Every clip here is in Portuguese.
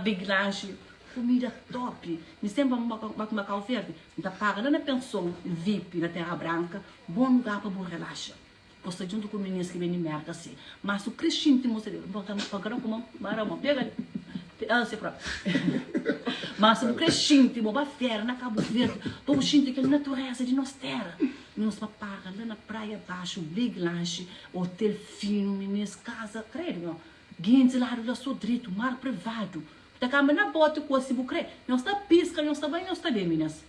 big lunch, comida top. Me sempre vamos comer carro verde. Então paga lá na pensão VIP na Terra Branca, bom lugar para bom relaxar. Você junto com meninas que vêm de merda assim. Mas o crescente te mostra, botamos pagando como marama, pega ali. Se próprio. Mas o crescente, uma fera na Cabo Verde, para o crescente que é natureza de nós terra. Nós paga lá na praia abaixo, big lanche, hotel fino, meninas, casa, creio, não. Guindes lá do seu direito, mar privado. Da cama na bota com esse bucre. Não está pisca, não está bem, não está bem, meninas.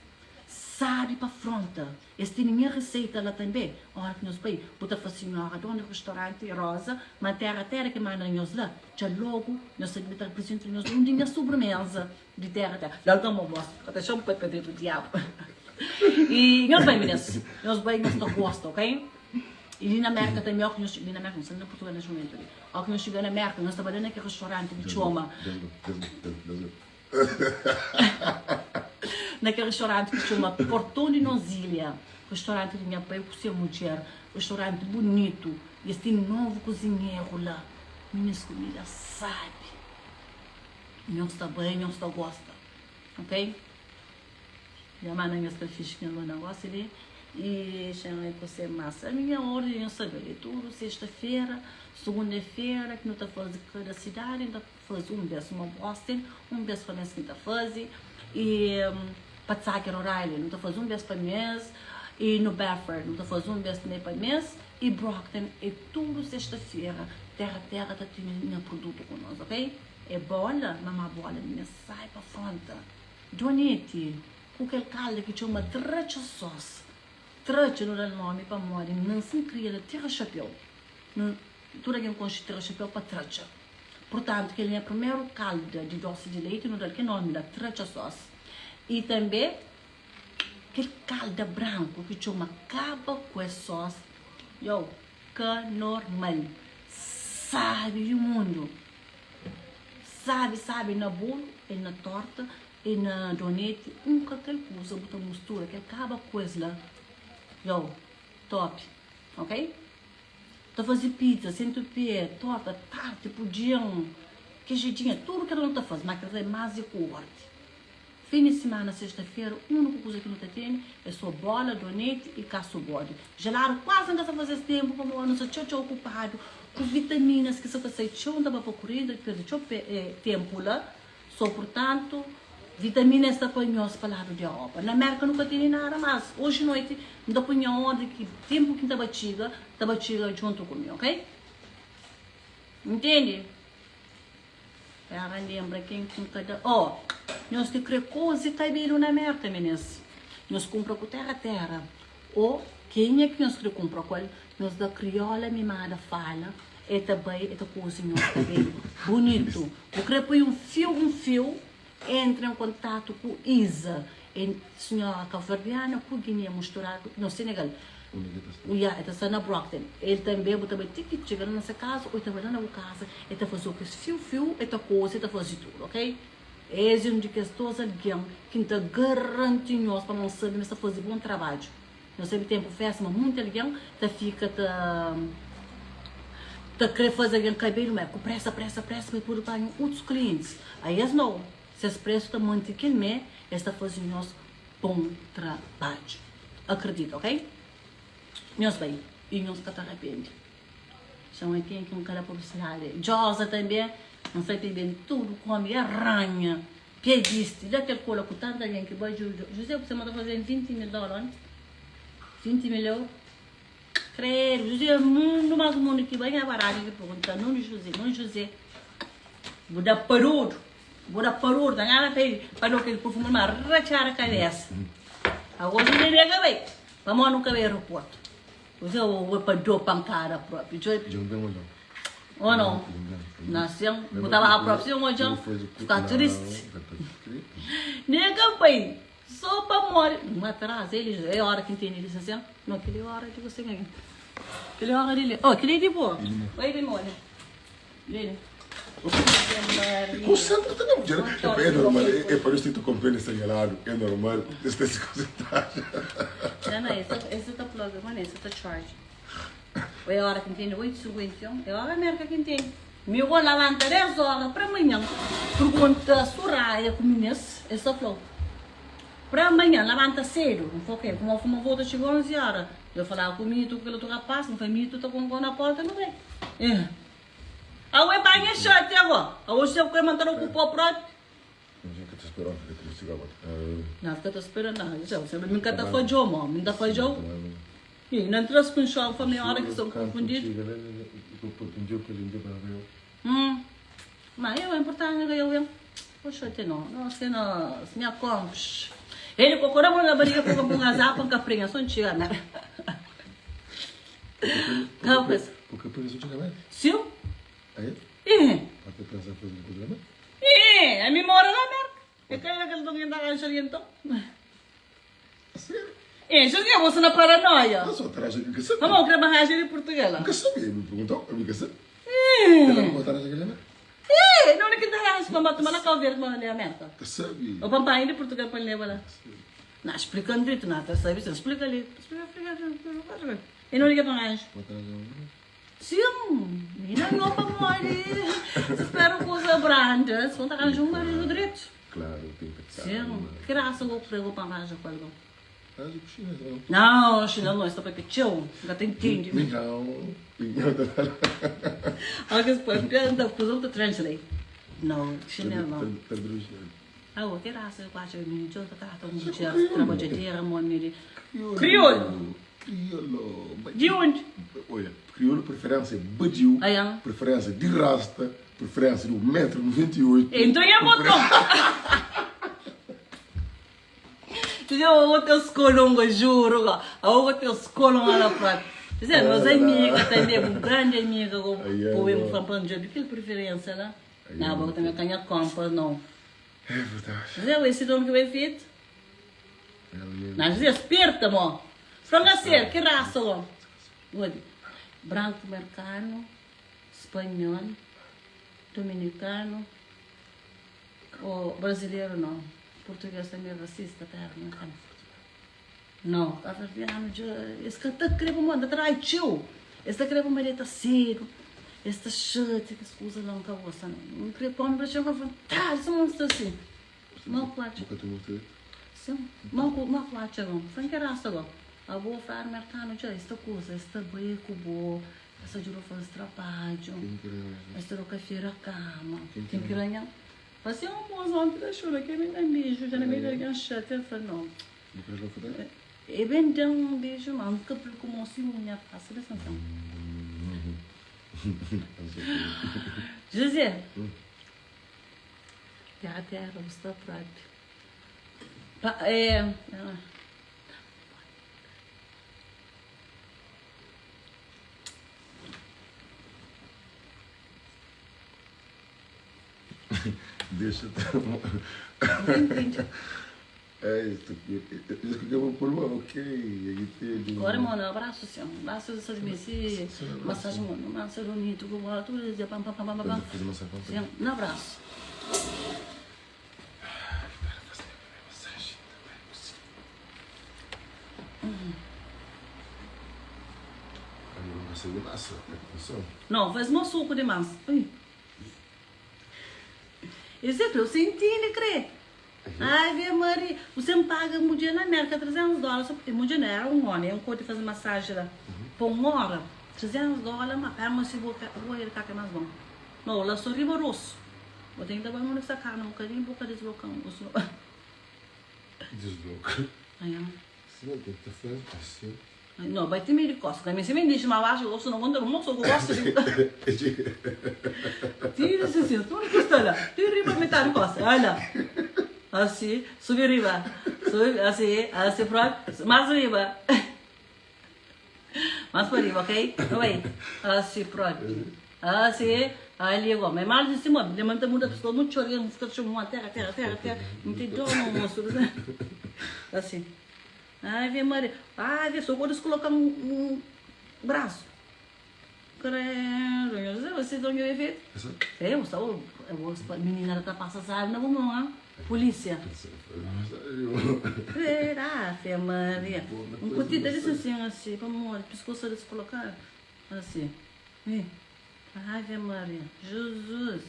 Sabe para fronta. Este tem minha receita lá também. Hora que nós vai, puta para a senhora, dona do restaurante Rosa, manter a terra que manda nós lá. Já logo, nós sabemos que presente nós um dia sobremesa de terra. Lá dá uma bosta, até chama para perder do diabo. E nós vai, meninas. Nós vai, nós não gosta, ok? E na América também, ó, que nós na América, não sei na Portugal neste momento ali. Ó, que nós chegamos na América, nós trabalhamos naquele restaurante de Choma. Naquele restaurante que se chama Portão de Nozília. Restaurante de minha pai, por ser mulher. Restaurante bonito. E esse novo cozinheiro lá. Minhas comidas, sabe? Não está bem, não está gosta. Ok? Minha mãe não está fixe que não negócio ali. E chamei para ser massa. A minha ordem, eu sabia, é tudo sexta-feira, segunda-feira, que não está fazendo cada cidade, ainda faz vez uma Boston, vez para a quinta fase, e para Tsaker O'Reilly, não está fazendo vez para mês, e no Bedford, não está fazendo vez também para mês, e Brockton, é tudo sexta-feira, terra, está tendo produto com nós, ok? É bola, mamá bola, minha sai para fronte. Donete, com aquele caldo que chama Tracha Sauce. Tracha não dá nome para morrer, não se cria de terra chapéu. Tudo aquilo com terra chapéu para tracha. Portanto, que ele é o primeiro caldo de doce de leite, não dá que nome da Tracha Sauce. E também, aquele caldo branco que chama caba com a sauce. Yo, que normal. Sabe o mundo. Sabe na bolo, e na torta, e na donete, aquela coisa, botar mistura, aquela caba coisa lá. Yo, top, ok? Tá fazendo pizza, centopeia, torta, tarte, pudim, queijadinha, tudo que ela não tá fazendo, mas que é mais de corte. Fim de semana, sexta-feira, a única coisa que não tá tendo é só bola, donete e caço bode. Gelado quase não dá pra fazer esse tempo, como não sei, tchau ocupado, com vitaminas que você tá saindo, dá pra corrida, perde tempo lá, só portanto. Vitamina está apanhosa para lado de Europa. Na América nunca tem nada mais. Hoje à noite, não apanha onde que tempo que está batida junto comigo, ok? Entende? Ela lembra quem com cada... Ó, nós temos que coisa que bem na América, meninas. Nós compramos com terra. Ou, quem é que nós compramos com? Nós da crioula mimada fala. É também, é da cozinha, está bem bonito. Eu queria pôr um fio, entra em contato com Isa, senhora cabo-verdiana, com Guiné misturado no Senegal. Está na Brockton. Ele também botou ticket, chegando nessa casa, ou estava lá na casa, ele está fazendo o fio, ele está coisa, ele está fazendo tudo, ok? Esse é um de questões alguém que está garantindo para não saber, mas está fazendo bom trabalho. Não sei tempo festa, mas muito alguém está fica tá querer fazer alguém cabelo, mas com pressa, para poder para outros clientes. Aí eles não. Se as preços estão muito que ele está fazendo nosso bom trabalho. Acredita, ok? Nós bem, e nós que arrepende. São aqui que não quer publicidade. Josa também, não sei bem tudo, come arranha, pediste, daquele cola com tanta gente que vai José, você manda fazer $20 mil, 20 mil. Creio, José, no mais mundo que vai barato, que pergunta, não José, vou dar paruro. Bora parur, da ngana tay palo que perfume ma rachara cabeça. Agora ele nega bem. Vamos no cabe aeroporto. Você o pado pancada próprio. Ou não? Nasceu, botava a própria hoje, ficar triste. Nega bem. Só para morrer. Mas atrás ele é hora que entende isso assim. Não, aquele hora de você ganhar. Aquele hora dele. Oh, aquele de boa. Vai de molho. Dele. O centro também é normal, é para isso que tu compras señalado, é normal, esta porcentagem. Não, esse está plug, mano, esse está charge. É a hora que entende, 8,51, é a hora América que entende. Me vou levantar 10 horas para amanhã. Pergunta a Soraya com Minas, essa falou. Para amanhã, levanta cedo. Não foi o quê? Como uma volta chegou 11 horas. Eu falava com mito, que ele tu rapaz, não foi mito, tu com na porta, não vem. A ue banha chate agora. A ue se eu mandar o pó próprio. Não tinha que te esperar, porque tu chegava. Não, fica te esperando, não. Você me encanta fajou, mano. Me dá fajou. E não trouxe com chão, foi meia hora que são confundidos. Mas eu é importante que eu. Poxa, te não. Não, se não, se me acompes. Ele procurou na barriga para um azar para um caprinha, só não tira, né? Porque por isso tinha mais? Sim? Aí? Até pensar em fazer um programa? A mim mora na merda. É que ele não ainda arranja então. Sério? Já tinha você na paranoia. Não só atrás de que sabe. Vamos querer barragem em Portugal. Nunca sabia, me perguntou, eu me casei. Ela não botar nessa galera? Não é que dá arranja para matar na calveira para a América. Que sabe? O papai de Portugal para levar lá. Não, explicando direito, não, tá sabe? Explica ali. Explica. E não liga para arranja. Sim, não para morrer. Espero coisa branda. Se contar arranja marido direito. Claro, tem que estar. Sim, que graça eu prego para arranja com algo. Mas o chinês não, chinês não, está para pichão. Já tem entende. Não. Alguém pode perguntar, porque eu translate. Não, chinês não. Ah, que graça, eu acho que eu estou trabalhando, money. Crioulo. De onde? Olha, crioulo, preferência badiu, preferência de rasta, preferência do 1,98 m. Então é botão. Eu vou ter os colongos, juro. Eu vou ter os colongos lá para. Dizendo, meus amigos, um grande amigo, eu vou falando de que preferência, né? Não, vou também ganhar compra, não. É verdade. Dizendo, esse nome que vai feito? Não, dizendo, esperta, mo. Franga ser, que raça, ó. Branco americano, espanhol, dominicano, ou brasileiro, não. Português também é racista, tá? Não, tá vendo? Esse que tá querendo mandar atrás, tio. Esse tá querendo mandar tá cedo. Esse tá chute, que escusa não tá gostando. Não queria pôr no braço, mas tá, isso não está assim. Mal plate. Sim, mal plate, não. Franca raça, não. A boa fara mercado, já, esta coisa, esta beco boa, essa juro faz trabalho, esta roca feira cama, tem que ganhar. Passei bom ontem da chula, que é bem beijo, já não é bem ganchete, eu falei, não. É bem dar um beijo, mas nunca como assim, minha passa dessa não. José, até a rosta própria. Deixa isso que eu vou pôr uma ok. Agora, mano, abraço, assim, abraço essa dimensão, massagem, mano, massagem bonito, que eu vou tudo dizer, pam. Sim, um abraço. Não, faz um suco de massa. Exemplo, eu senti ele crer. Ai, vê, Maria, você me paga um dia na América $300. Um dia não era um ano, é um coito de fazer massagem lá. Por uma hora, $300, mas é uma se vou ir cá que é mais bom. Não, lá sou rigoroso. Vou ter que dar uma nessa cara, um bocadinho, deslocando. Desloca. Aí, sim, tem que fazer assim. Não, vai ter meio de costa. Mas se me diz, mas acho que eu gosto, não quando eu não gosto de. Tira assim, tu não gosta lá. Tira riba metade costa, olha. Assim, subir riba. Assim, pronto. Mais riba. Mais para riba, ok? Vai. Assim, pronto. Assim, ali agora. Mas mais de cima, levanta muita pessoa, muito chorando, fica chamando terra. Não tem dor, não, moço. Assim. Ai, vê, Maria. Ai, vê, só quando colocar um braço. Credo, você não vai ver? Eu sou a menina da passa sabe, não vamos polícia. Será, Fê Maria? Um curtida desse assim, para o pescoço eles colocar assim. Ave Maria. Jesus.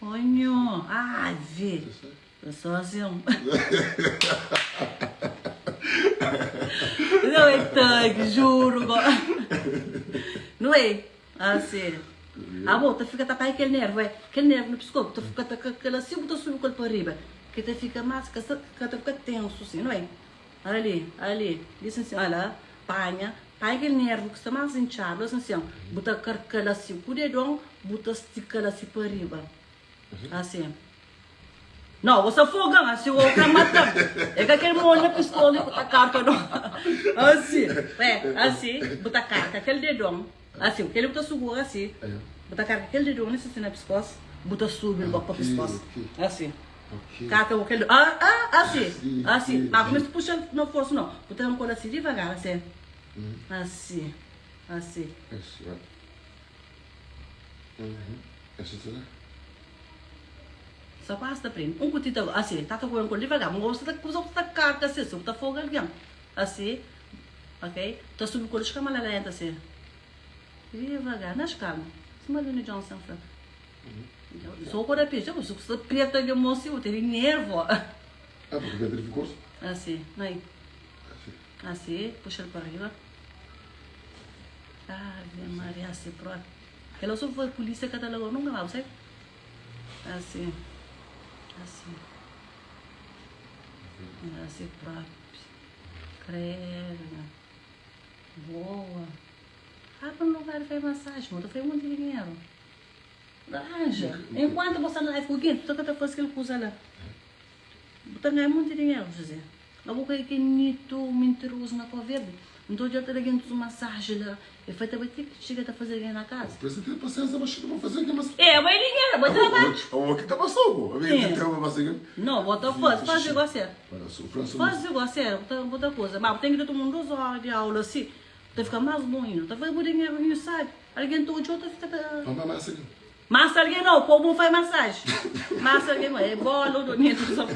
Onho. Ave. Eu sou assim. Não é tanque, juro. Não é? Assim. Ah, bom, tu fica tapando aquele nervo, é? Aquele nervo no pescoço, tu fica aquela assim, tu sube para arriba. Que tu fica mais, que tu fica tenso, assim, não é? Ali. Diz assim, olha, panha aquele nervo que está mais inchado, assim, bota aquela assim, com o dedão, bota estica assim para arriba. Assim. Não, você fogão, assim, o outro mata. É que aquele molho na pistola e bota a carta, não. Assim, assim, bota a carta, aquele dedão. Assim, aquele bota seguro assim. Bota a carta, aquele dedão, assim, na pescoço, bota subir no para o pescoço. Assim. Carta, aquele. Assim. Mas começa a puxar, não força, não. Bota uma coisa assim, devagar, assim. Assim. Esse, será? Só basta prende. Cutito assim, tá com um devagar. Mas você tá carta assim, você tá fogo ali. Assim. Ok? Tá subindo com a escama lenta assim. Devagar, na escama. Cima do Johnson. Só quando é peixe, você preta de moço, você tem nervo. Porque Pedro ficou? Assim, aí. Assim, puxa ele para arriba. Ave Maria, assim, pronto. Ela só foi polícia catalogou, nunca mais, sabe? Assim. Assim, próprio. Credo. Boa. Para um lugar de massagem, mas tu fez muito dinheiro. Anja. Enquanto você não é foguinho, tu tá fazendo aquilo que usa lá. Tu ganha muito dinheiro, José. A boca é que é nito, mentiroso na Covid. Então já está dando massagem lá. E foi também que chega a fazer na casa. Precisa ter paciência, mas chega a fazer aqui, mas... É, mas dinheiro, mas trabalho. O que está passando? Não, bota faz o negócio certo. Faz o negócio certo, bota coisa. Mas tem que ter todo mundo 2 horas de aula assim. Tu fica mais bom ainda. Tu vai por dinheiro, não sabe. Alguém todo dia, tu fica... Vamos massa aqui. Massa alguém não, o povo faz massagem. Massa alguém não, é bola, dormindo, só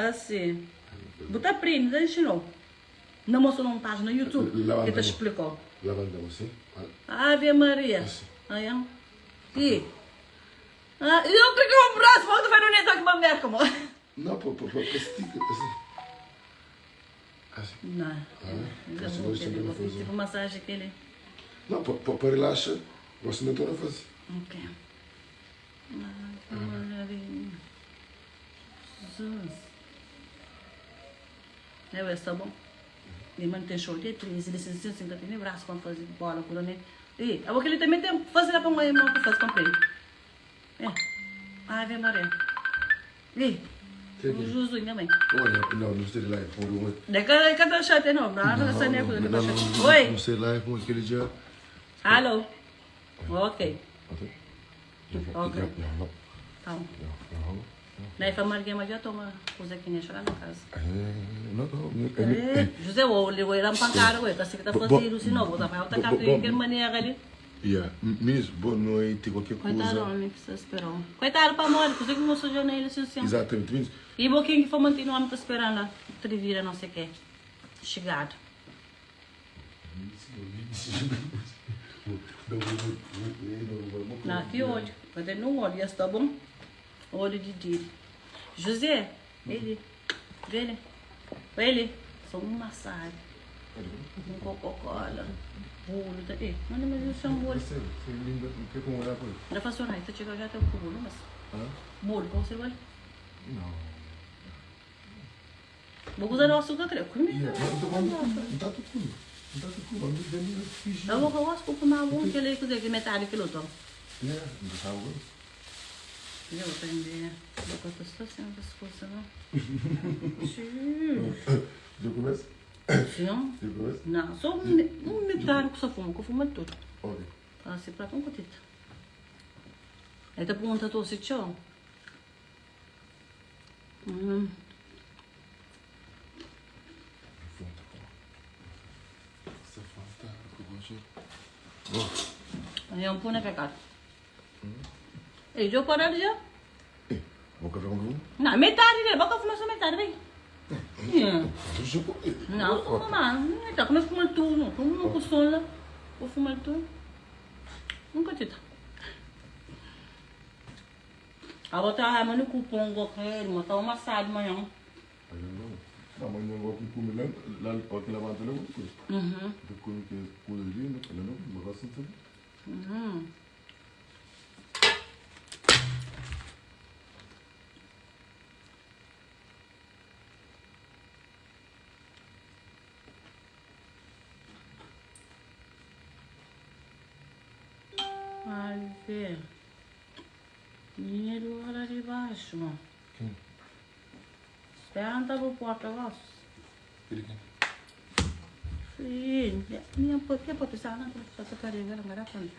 assim. Bota print, deixa não. Não mostrou uma página no YouTube que te explicou. Lavanda você? Ave Maria. Aí, e? Eu peguei um braço, mas tu vai no neto aqui uma merda, amor. Não, estica, assim. Não. Tipo massagem aquele. Não, para relaxar, você não está a fazer. Ok. Ave Maria. Jesus. Está bom? Ele mantém show de 13, ele se sente tem braço para fazer bola, por onde? E aquele também tem que fazer para uma irmã que faz comprei. Ave Maria. E o Jesus, minha mãe. Olha, não sei lá, por uma. Cadê o chat? Não, oi. Não sei lá, com aquele dia. Alô? Ok. Tá. Daí foi uma mas já toma coisa aqui nessa lá na casa. José, eu era um pancaro, eu sei que tá fazendo isso não, vou dar para outra carta de que maneira ali. Miss, boa noite, qualquer coisa. Coitado, homem, precisa esperar. Coitado para morrer, porque eu não sou jornalista, assim, assim. Exatamente, Miss. E o que for manter o homem tá esperando lá, trivira, não sei o que. Chegado. Não, que ódio. Cadê no olho? Já está bom? Olho de dia. José, ele. Só uma massagem. Um Coca-Cola. Bolo. Manda mais um chambolo. Já faço nada. Você chegou já até o bolo, mas. Bolo, qual você vai? Não. Vou usar o açúcar, creio. Não está tudo. Eu vou acho que vou comer algum que ele cozer que metade que lutou. Não sabe agora? Eu vou aprender. Eu tô fazendo as coisas, não. Já começa? Sim. Já começa? Não, só um metade que só fumo, que eu fumo tudo. Ok. Assim, para um cotito. Aí tá perguntando todo esse tchau. Aí é um pão, né, pecado? E eu parar já? Vou café com gru? Não, metade dele, vou fumar só metade, vem. Não, fuma mais. Então, como é que fuma tudo? Como não custa lá? Vou fumar tudo. Nunca tita. A outra é mano cupom go creme, mas tá uma sade manhã. Amanhã eu vou aqui comer lá porque levanta lá uma coisa. Depois que cozinha, ela não vai sentir. Ai, vê. Dinheiro lá de baixo, mano. Espera, não tá pro porta-voz. Sim, minha porque pode pensar na essa carreira agora quando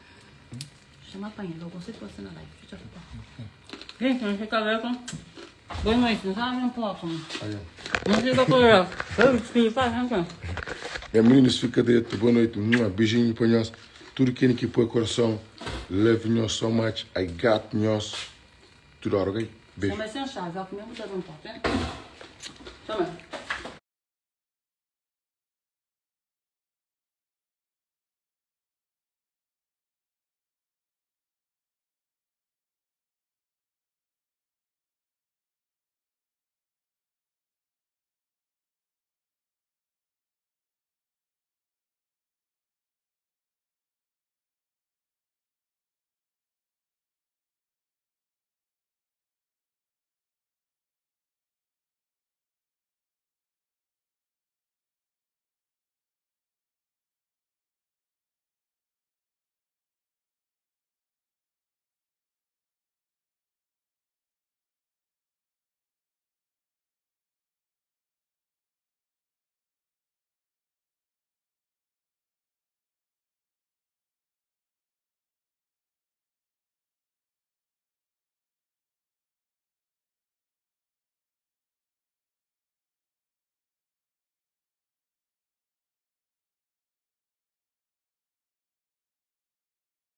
chama para ele, você pode ser na live, deixa eu falar. Gente, não fica ver com boa noite, não sabe um pouco. Não fica com ela. Eu filho faz então. É meninos, fica dentro. Boa noite. Beijinho para nós. Tudo que aqui põe coração. Love nós so much. I got nós. Tudo ok? Beijo. Comecei a achar, já comemos da vontade, hein? Toma.